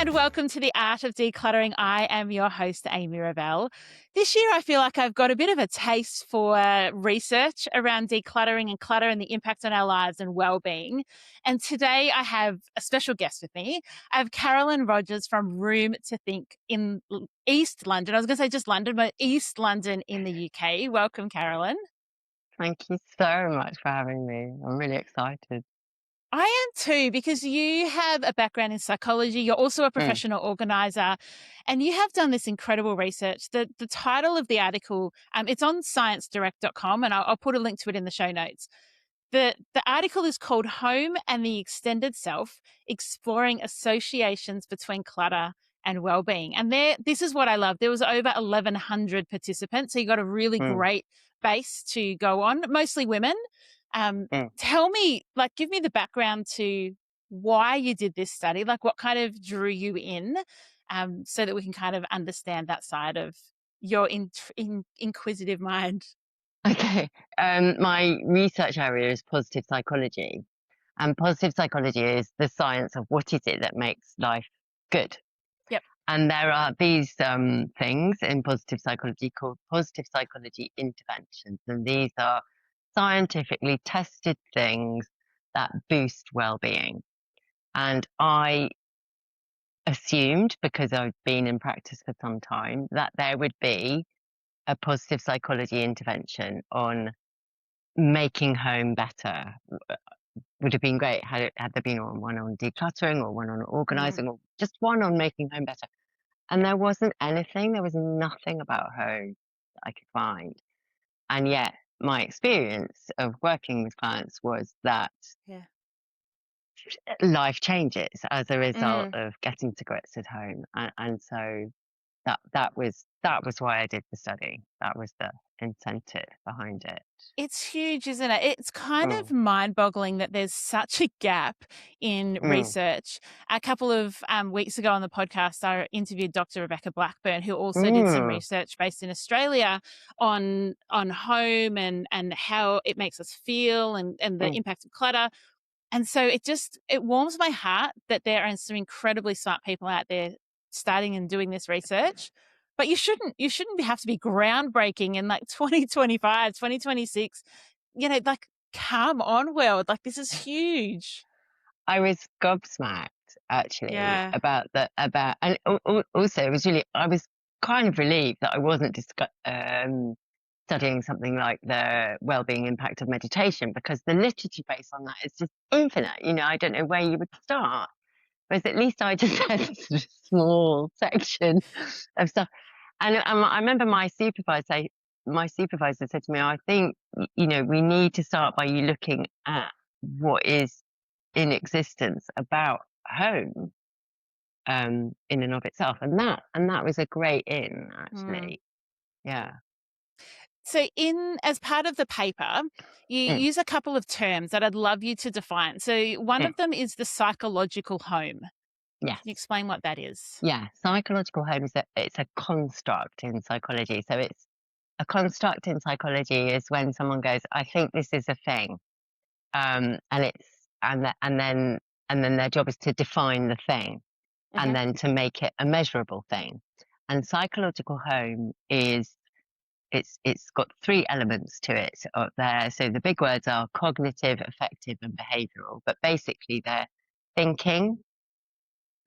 and welcome to the Art of Decluttering. I am your host, Amy Revell. This year, I feel like I've got a bit of a taste for research around decluttering and clutter and the impact on our lives and well-being. And today, I have a special guest with me. I have Carolyn Rogers from Room to Think in East London. I was going to say just London, but East London in the UK. Welcome, Carolyn. Thank you so much for having me. I'm really excited. I am too, because you have a background in psychology. You're also a Mm, professional organizer, and you have done this incredible research. The title of the article, it's on sciencedirect.com, and I'll put a link to it in the show notes. The article is called Home and the Extended Self, Exploring Associations Between Clutter and Wellbeing. And this is what I love. There was over 1,100 participants, so you got a really mm, great base to go on, mostly women. mm. Tell me, give me the background to why you did this study, what kind of drew you in, so that we can kind of understand that side of your inquisitive mind. Okay. My research area is positive psychology, and positive psychology is the science of what is it that makes life good. Yep. And there are these things in positive psychology called positive psychology interventions, and these are scientifically tested things that boost well-being. And I assumed, because I've been in practice for some time, that there would be a positive psychology intervention on making home better. Would have been great had there been one on decluttering or one on Mm. organizing or just one on making home better. And there wasn't anything, there was nothing about home that I could find. And yet my experience of working with clients was that Yeah. life changes as a result Mm. of getting to grips at home. And so that was why I did the study. That was the incentive behind it. It's huge, isn't it? It's kind of Mm, mind-boggling that there's such a gap in mm, research. A couple of weeks ago on the podcast, I interviewed Dr. Rebecca Blackburn, who also did some mm, research based in Australia on home and how it makes us feel and the mm. impact of clutter. And so it warms my heart that there are some incredibly smart people out there starting and doing this research. But you shouldn't have to be groundbreaking in 2025, 2026. Come on, world. This is huge. I was gobsmacked actually Yeah. about and also it was really I was kind of relieved that I wasn't studying something like the well-being impact of meditation, because the literature based on that is just infinite. I don't know where you would start. Whereas at least I just had a sort of small section of stuff. And I remember my supervisor said to me, "I think we need to start by you looking at what is in existence about home, in and of itself," and that was a great in Mm. actually. Yeah. So as part of the paper, you Mm, use a couple of terms that I'd love you to define. So one mm. of them is the psychological home. Can you Yes. explain what that is? Yeah. Psychological home it's a construct in psychology. So it's a construct in psychology is when someone goes, "I think this is a thing," and it's and then their job is to define the thing and Hmm. then to make it a measurable thing. And psychological home is it's got three elements to it up there. So the big words are cognitive, affective, and behavioural. But basically, they're thinking,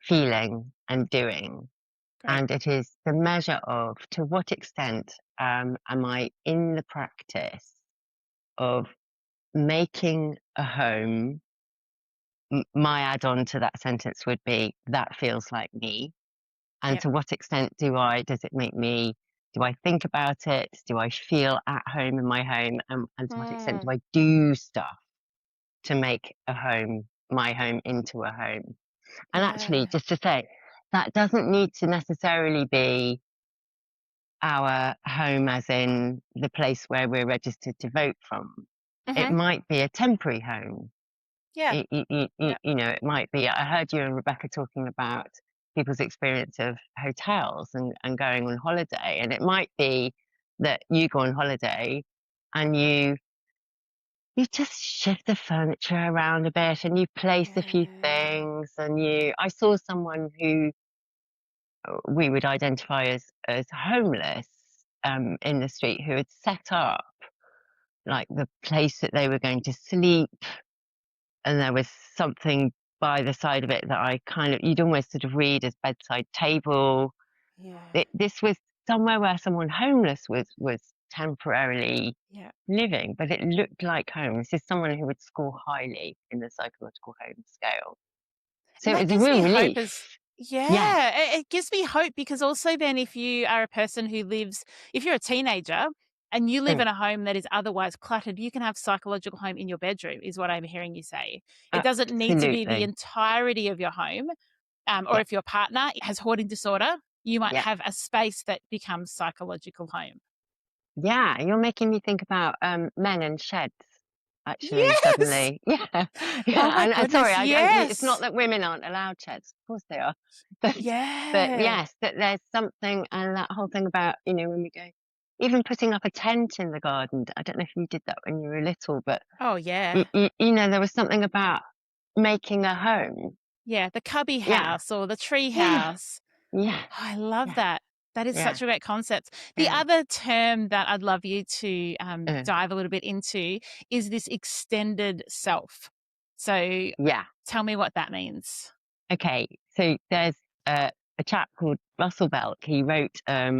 feeling, and doing. Great. And it is the measure of to what extent am I in the practice of making a home. My add-on to that sentence would be that feels like me. And Yep. to what extent does it make me, do I think about it? Do I feel at home in my home? And to what extent Mm. do I do stuff to make my home into a home? And actually, Yeah. just to say, that doesn't need to necessarily be our home as in the place where we're registered to vote from. It Hmm. might be a temporary home. Yeah. Yep. It might be. I heard you and Rebecca talking about people's experience of hotels and going on holiday. And it might be that you go on holiday and you just shift the furniture around a bit and you place a few Yeah. things. I saw someone who we would identify as homeless in the street, who had set up like the place that they were going to sleep, and there was something by the side of it that I kind of, you'd almost sort of read as bedside table. Yeah. This was somewhere where someone homeless was temporarily Yeah. living, but it looked like home. This is someone who would score highly in the psychological home scale. So And it that was a gives real me hope as relief. Yes. yeah, it gives me hope because also then if you are a person who lives if you're a teenager and you live Mm, in a home that is otherwise cluttered, you can have psychological home in your bedroom, is what I'm hearing you say. It doesn't need to be the absolutely. entirety of your home, or Yeah. if your partner has hoarding disorder, you might Yeah. have a space that becomes psychological home. Yeah, you're making me think about, men and sheds, actually, Yes! suddenly. Yeah, Oh yeah, my and sorry, goodness, it's not yes! that women aren't allowed sheds, of course they are. But Yeah. yes, that there's something, and that whole thing about, when we go even putting up a tent in the garden. I don't know if you did that when you were little, but Oh, yeah. there was something about making a home. Yeah, the cubby Yeah, house or the tree yeah, house. yeah, Oh, I love yeah, that. That is yeah, such a great concept. The yeah, other term that I'd love you to uh, dive a little bit into is this extended self. So yeah. tell me what that means. Okay, so there's a chap called Russell Belk. He wrote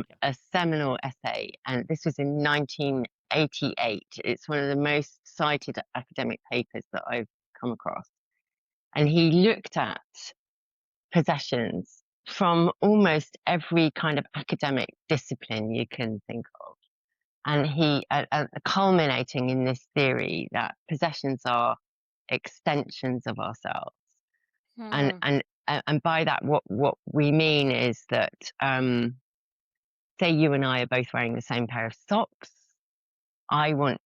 Yep. a seminal essay, and this was in 1988. It's one of the most cited academic papers that I've come across. And he looked at possessions from almost every kind of academic discipline you can think of. And he, culminating in this theory that possessions are extensions of ourselves, and Hmm. and and by that, what we mean is that, say you and I are both wearing the same pair of socks. I want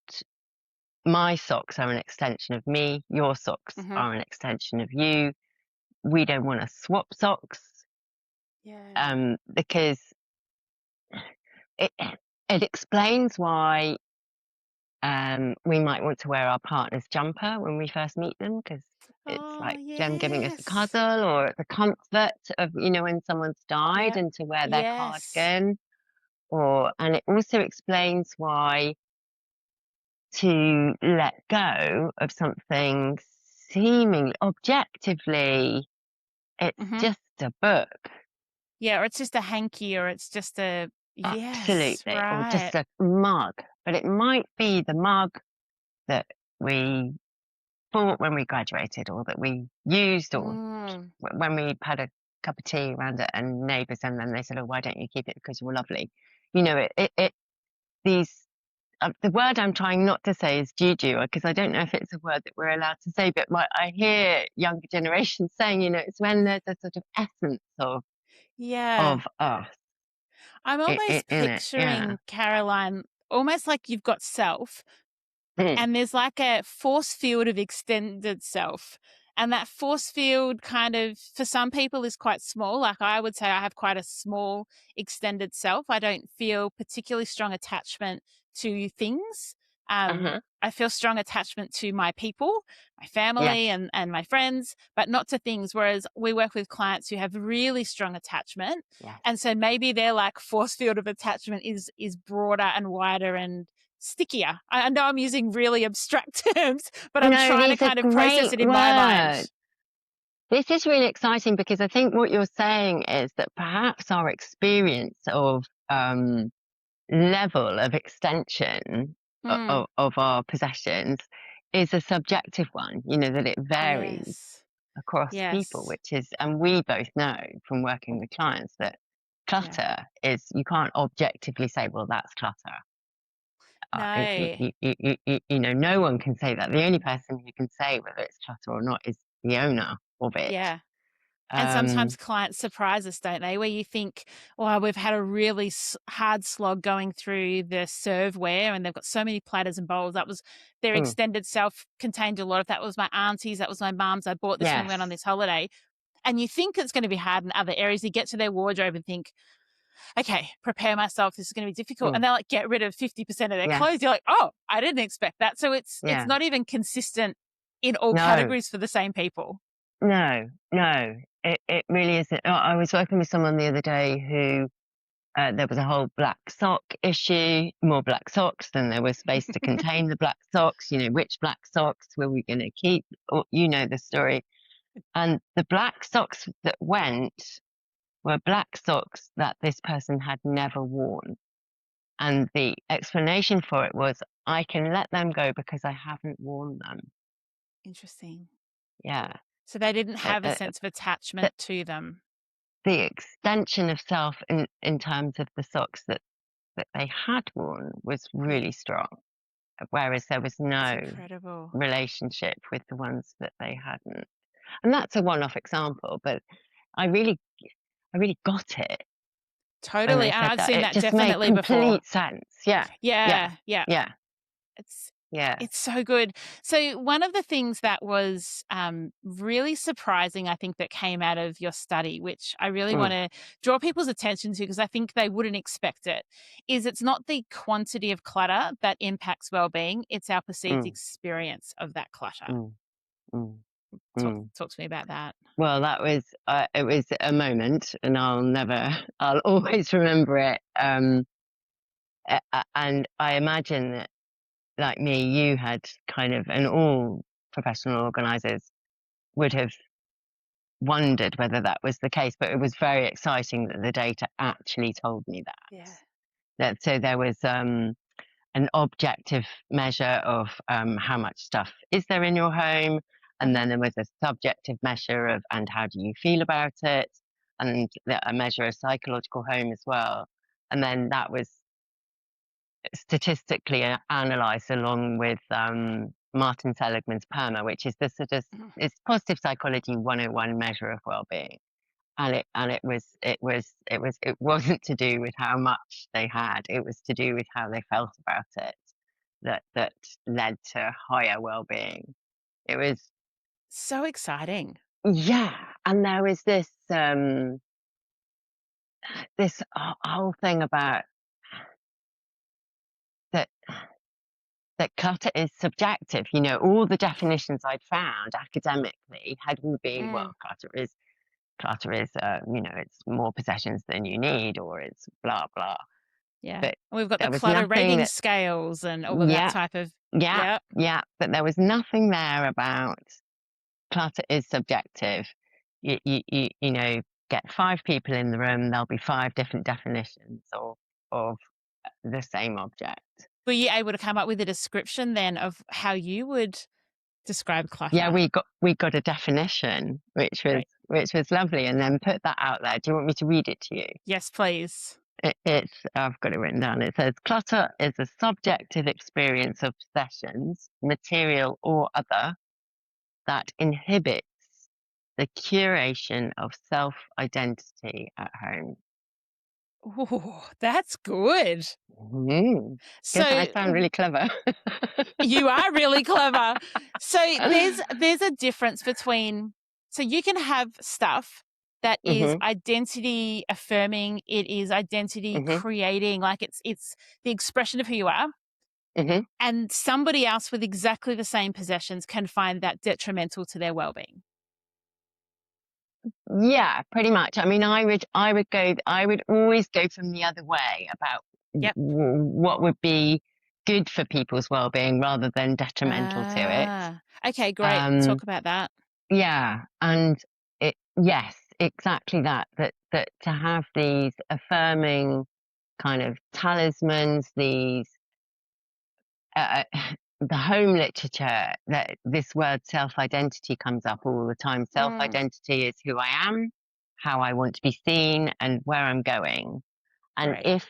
My socks are an extension of me. Your socks Hmm. are an extension of you. We don't want to swap socks, Yeah. because it it explains why, we might want to wear our partner's jumper when we first meet them, because it's Oh, like them giving us a yes. cuddle, or the comfort of, when someone's died, Yep. and to wear their Yes. cardigan. And it also explains why to let go of something seemingly objectively, it's Hmm. just a book. Yeah, or it's just a hanky or it's just a yes, Absolutely. Or right. just a mug. But it might be the mug that we bought when we graduated, or that we used, or Mm. when we had a cup of tea around it and neighbours, and then they said, "Oh, why don't you keep it because you're lovely?" These the word I'm trying not to say is juju, because I don't know if it's a word that we're allowed to say, but I hear younger generations saying, it's when there's a sort of essence Yeah. of us I'm almost in it. Yeah. picturing Caroline almost like you've got self Mm. and there's like a force field of extended self. And that force field kind of, for some people, is quite small. Like I would say, I have quite a small extended self. I don't feel particularly strong attachment to things. Uh-huh. I feel strong attachment to my people, my family, Yes. and my friends, but not to things. Whereas we work with clients who have really strong attachment. Yes. And so maybe their like force field of attachment is broader and wider and stickier. I know I'm using really abstract terms, but I'm No, trying to these are kind of process great it in my mind. words. This is really exciting, because I think what you're saying is that perhaps our experience of, level of extension Mm, of our possessions is a subjective one, that it varies yes. across people, Yes. which is, and we both know from working with clients that Yeah. clutter is, you can't objectively say, well, that's clutter. No. No one can say that. The only person who can say whether it's clutter or not is the owner of it. Yeah. And sometimes Um, clients surprise us, don't they? Where you think, oh, we've had a really hard slog going through the serveware and they've got so many platters and bowls. That was their mm, extended self contained a lot of that was my auntie's, that was my mum's. I bought this when we went on yes. this holiday. And you think it's going to be hard in other areas. You get to their wardrobe and think, okay, prepare myself. This is going to be difficult. And Mm, they're like, get rid of 50% of their yes. clothes. You're like, oh, I didn't expect that. So it's Yeah. not even consistent in all No. categories for the same people. No, no, it really isn't. I was working with someone the other day who there was a whole black sock issue, more black socks than there was space to contain the black socks. You know, which black socks were we going to keep? Or, you know the story. And the black socks that went were black socks that this person had never worn. And the explanation for it was, I can let them go because I haven't worn them. Interesting. Yeah. So they didn't Uh, have a uh, sense of the, attachment to them. the extension of self in terms of the socks that they had worn was Yeah, really strong, whereas there was it's no incredible. relationship with the ones that they hadn't. And that's a one-off example, but I really, I really got it when Totally, they and said I've that. seen It that just made definitely before. complete sense. Yeah, yeah, Yeah, yeah. yeah, It's yeah. it's so good. So one of the things that was, really surprising, I think, that came out of your study, which I really Mm, wanna draw people's attention to because I think they wouldn't expect it, is it's not the quantity of clutter that impacts well-being, it's our perceived mm, experience of that clutter. mm, mm, Talk mm. talk to me about that. Well, that was it was a moment, and I'll always remember it. And I imagine that, like me, you had kind of, and all professional organisers would have wondered whether that was the case, but it was very exciting that the data actually told me that. Yeah. So there was an objective measure of how much stuff is there in your home, and Uh-huh. then there was a subjective measure of and how do you feel about it, and a measure of psychological home as well. And then that was statistically analysed along with Martin Seligman's PERMA, which is the sort of Mhm. it's positive psychology 101 measure of well-being. And it wasn't to do with how much they had, it was to do with how they felt about it that led to higher well-being. It was, So exciting. yeah. And there was this whole thing about that clutter is subjective. You know, all the definitions I'd found academically had all been, Mm, well, clutter is you know, it's more possessions than you need, or it's blah blah. yeah. But And we've got the there was clutter nothing rating that, scales and all of that yeah, type of yeah, yeah. yeah, but there was nothing there about clutter is subjective. You know, get five people in the room, there'll be five different definitions of the same object. Were you able to come up with a description then of how you would describe Yeah, clutter? we got a definition, Great. which was lovely, and then put that out there. Do you want me to read it to you? Yes, please. It's I've got it written down. It says clutter is a subjective experience of possessions, material or other, that inhibits the curation of self-identity at home. Ooh, that's good. Mm. Guess I So sound really clever. you are really clever. So there's a difference between so you can have stuff that is Mhm, identity affirming, it is identity mhm, creating, like it's the expression of who you are. mhm. And somebody else with exactly the same possessions can find that detrimental to their well-being. Yeah, pretty much. I mean, I would always go from the other way about Yep. what would be good for people's well-being rather than detrimental to it. Ah, okay, great. Um, Talk about that. yeah, and yes, exactly that. That to have these affirming kind of talismans, these the home literature, that this word self-identity comes up all the time. Mm, Self-identity is who I am, how I want to be seen, and where I'm going. And great. if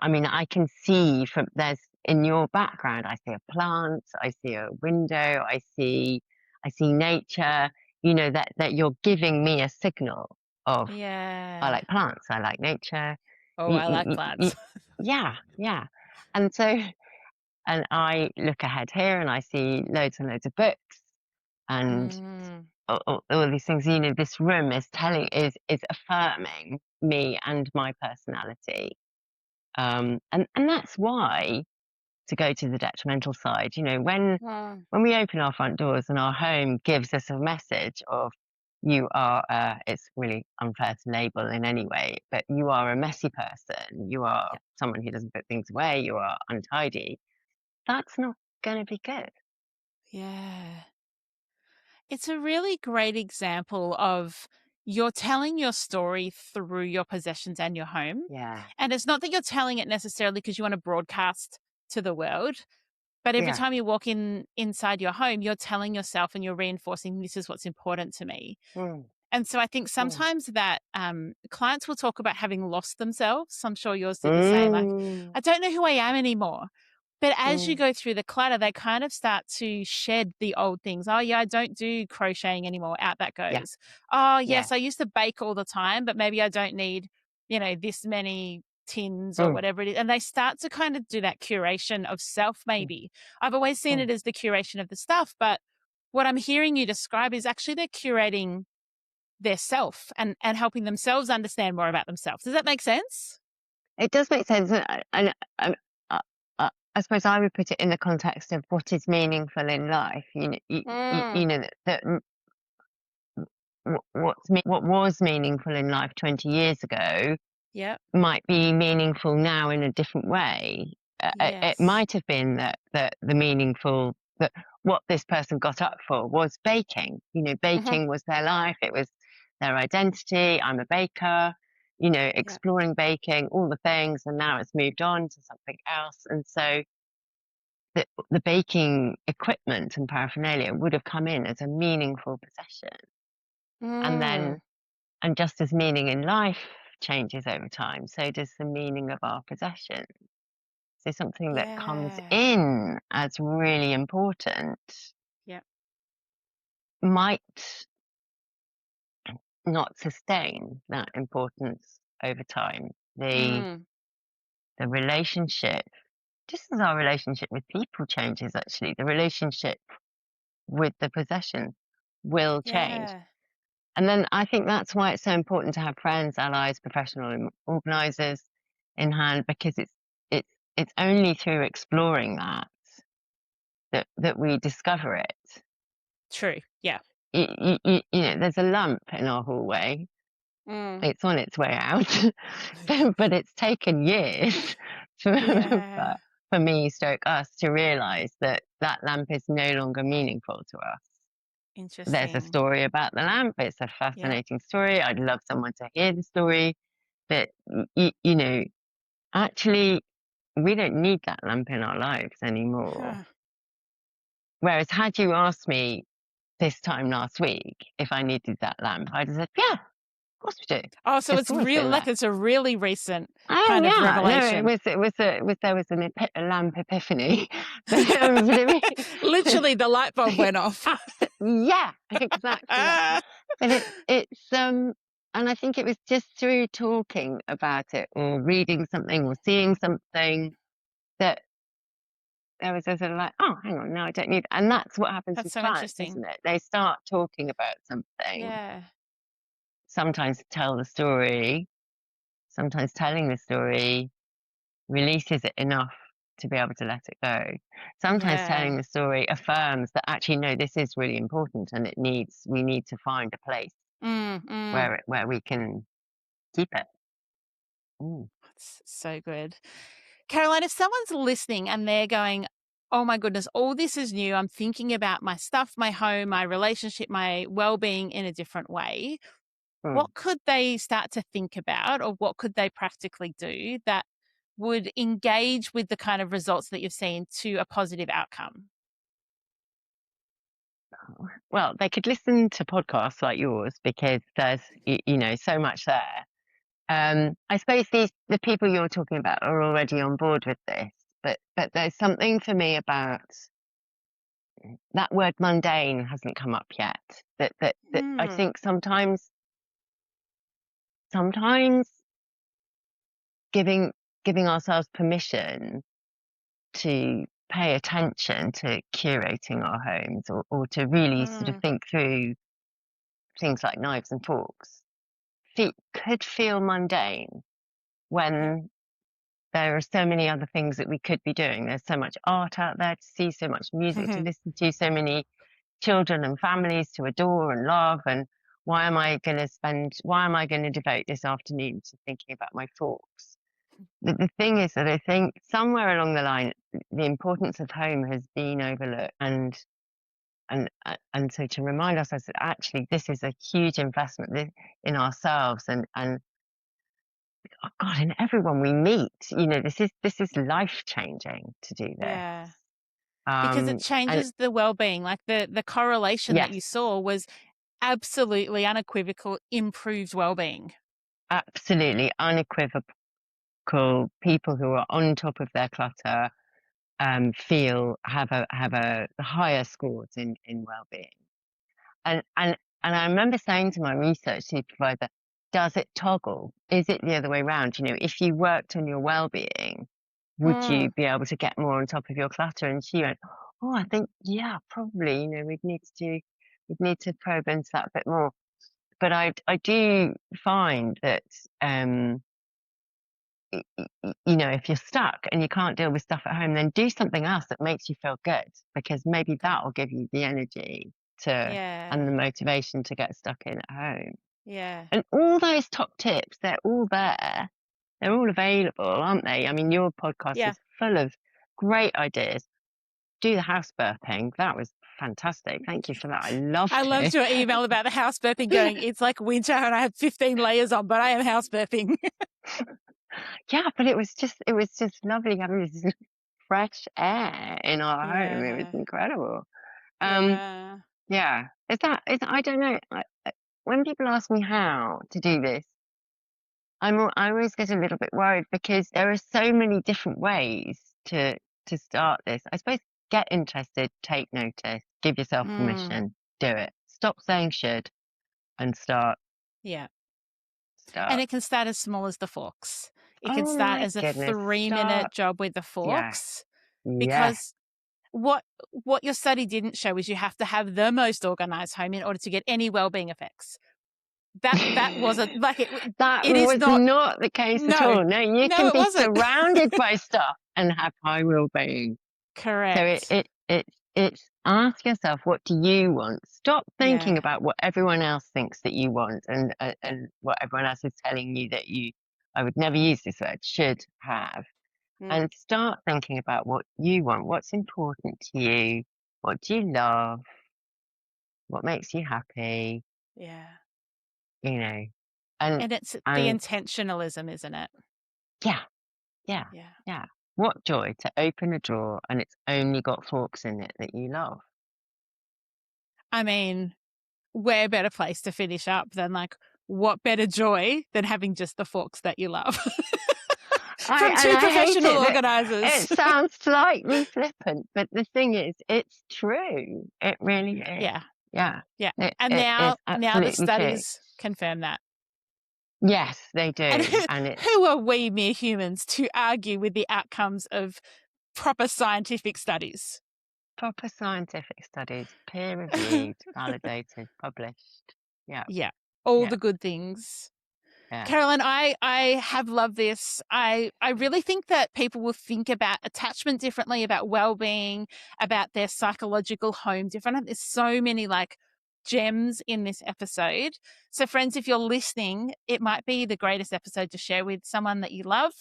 I mean, I can see from there's in your background, I see a plant, I see a window, I see nature. You know that you're giving me a signal of I Yeah. like plants, I like nature. Oh, You, I you, like you, plants. yeah, yeah. And so and I look ahead here and I see loads and loads of books and Mm. all these things. You know, this room is affirming me and my personality. And that's why. to go to the detrimental side. You know, when Mm. when we open our front doors and our home gives us a message of you are, it's really unfair to label in any way, but you are a messy person, you are Yeah. someone who doesn't put things away, you are untidy, that's not going to be good. Yeah. It's a really great example of you're telling your story through your possessions and your home. Yeah. And it's not that you're telling it necessarily because you want to broadcast to the world, but every Yeah. time you walk inside your home, you're telling yourself and you're reinforcing this is what's important to me. Mm, And so I think mm, sometimes that clients will talk about having lost themselves. I'm sure yours did the same. Like, mm, I don't know who I am anymore. But as you mm. go through the clutter, they kind of start to shed the old things. Oh, yeah, I don't do crocheting anymore. Out that Yeah. goes. Oh, Yeah. yes, I used to bake all the time, but maybe I don't need, this many tins or Mm, whatever it is. And they start to kind of do that curation of self, mm, maybe. I've always seen mm. it as the curation of the stuff, but what I'm hearing you describe is actually they're curating their self and helping themselves understand more about themselves. Does that make sense? It does make sense, and uh, I suppose I would put it in the context of what is meaningful in life. Mm. That what was meaningful in life 20 years ago Yep. might be meaningful now in a different way. It Yes. might have been that the meaningful that what this person got up for was baking. You know, Hmm. baking was their life. It was their identity. I'm a baker. You know, Yep. exploring baking, all the things, and now it's moved on to something else. And so the baking equipment and paraphernalia would have come in as a meaningful possession, and then Mm. and just as meaning in life changes over time, so does the meaning of our possession. So something that comes Yeah. in as really important Yep. might not sustain that importance over time. Mm. The relationship, just as our relationship with people changes, actually, the relationship with the possession will change. Yeah. And then I think that's why it's so important to have friends, allies, professional organisers in hand, because it's only through exploring that we discover it. True. Yeah. There's a lump in our hallway. Mm. It's on its way out, but it's taken years for, Yeah. for me, stroke us, to realise that that lamp is no longer meaningful to us. There's a Interesting. story about the lamp. It's a Yeah. fascinating story. I'd love someone to hear the story, but actually, we don't need that lamp in our lives anymore. Huh. Whereas, had you asked me this time last week if I needed that lamp, I'd have said, "Yeah, of course we do. Oh, so It's it's always real been like there." it's a really recent Oh kind of yeah, no, revelation. there was a lamp epiphany, but Literally the light bulb went off. yeah, exactly that. Ah. But it's and I think it was just through talking about it or reading something or seeing something that there was a sort of like, oh, hang on, no, I don't need, and that's what happens That's with so clients, interesting. isn't it? They start talking about something, Yeah. sometimes tell the story, sometimes telling the story releases it enough to be able to let it go. Sometimes Yeah. telling the story affirms that actually, no, this is really important and we need to find a place Mm, mm. where we can keep it. Mm. That's so good. Caroline, if someone's listening and they're going, oh my goodness, all this is new. I'm thinking about my stuff, my home, my relationship, my well-being in a different way. Mm. What could they start to think about or what could they practically do that would engage with the kind of results that you've seen to a positive outcome? Well, they could listen to podcasts like yours because there's, so much there. I suppose the people you're talking about are already on board with this, but there's something for me about that word mundane hasn't come up yet. That I Mm, think sometimes giving giving ourselves permission to pay attention to curating our homes or to really sort of mm, think through things like knives and forks could feel mundane yeah, when there are so many other things that we could be doing. There's so much art out there to see, so much music to listen to, so many children and families to adore and love. And why am I going to devote this afternoon to thinking about my forks? The thing is that I think somewhere along the line, the importance of home has been overlooked, and so to remind ourselves that actually this is a huge investment in ourselves, and oh God, in everyone we meet, this is life changing to do this. Yeah. Because it And changes the well-being. Like the correlation that you yes, saw was absolutely unequivocal improved well-being. absolutely unequivocal. People who are on top of their clutter have a higher scores in well-being. And I remember saying to my research supervisor, does it toggle? Is it the other way around? If you worked on your well-being, would you be able to get more on top of your clutter? And she went, oh, I think, yeah, probably, we'd need to probe into that a bit more. But I do find that, if you're stuck and you can't deal with stuff at home, then do something else that makes you feel good, because maybe that will give you the energy and Yeah. the motivation to get stuck in at home. Yeah. And all those top tips, they're all there. They're all available, aren't they? I mean, your podcast Yeah. is full of great ideas. Do the house burping. That was fantastic. Thank you for that. I I loved loved it. your email about the house burping going, it's like winter and I have 15 layers on, but I am house burping. Yeah, but it was just lovely having this fresh air in our home. It was Yeah. incredible. Um, Yeah. yeah. I don't know. When people ask me how to do this, I always get a little bit worried, because there are so many different ways to start this. I suppose get interested, take notice, give yourself permission, do it. Stop saying should and start. Yeah. And Start. it can start as small as the forks. It can Oh start my as a goodness. 3-minute Start. job with the Yeah. forks, Yeah. because what your study didn't show is you have to have the most organized home in order to get any well-being effects. That wasn't like it. That It is was not. not the case at No, all. No, you no, can it be wasn't. surrounded by stuff and have high well-being. So Correct. it's ask yourself, what do you want? Stop thinking Yeah. about what everyone else thinks that you want, and Yeah. what everyone else is telling you that I would never use this word, should have. And start thinking about what you want, what's important to you, what do you love, what makes you happy, Yeah. and And it's the and intentionalism, isn't it? yeah, yeah, Yeah. yeah. What joy to open a drawer and it's only got forks in it that you love. I mean, where better place to finish up than like, what better joy than having just the forks that you love from two I hate professional it that organizers. it sounds slightly flippant, but the thing is, it's true. It really is. Yeah. Yeah. Yeah. It And it is now the absolutely true. studies confirm that. Yes, they And do. And it's who are we mere humans to argue with the outcomes of proper scientific studies? proper scientific studies, peer-reviewed, validated, published. Yeah, Yeah. All yeah, the good things. yeah. Carolyn, I have loved this. I really think that people will think about attachment differently, about well-being, about their psychological home different. There's so many like gems in this episode. So friends, if you're listening, it might be the greatest episode to share with someone that you love.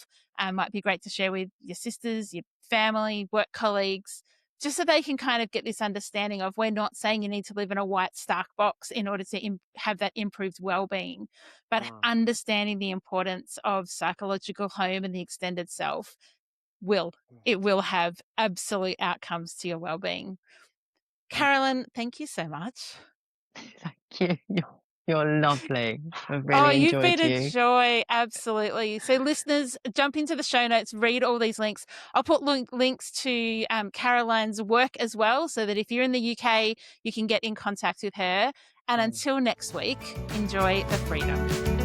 Might be great to share with your sisters, your family, work colleagues, just so they can kind of get this understanding of, we're not saying you need to live in a white Stark box in order to have that improved well-being, but Oh, understanding the importance of psychological home and the extended self will have absolute outcomes to your well-being. Carolyn, thank you so much. thank you. You're lovely. I've Oh, really you've been enjoyed a you. joy. Absolutely. So listeners, jump into the show notes, read all these links. I'll put links to Caroline's work as well, so that if you're in the UK, you can get in contact with her. And until next week, enjoy the freedom.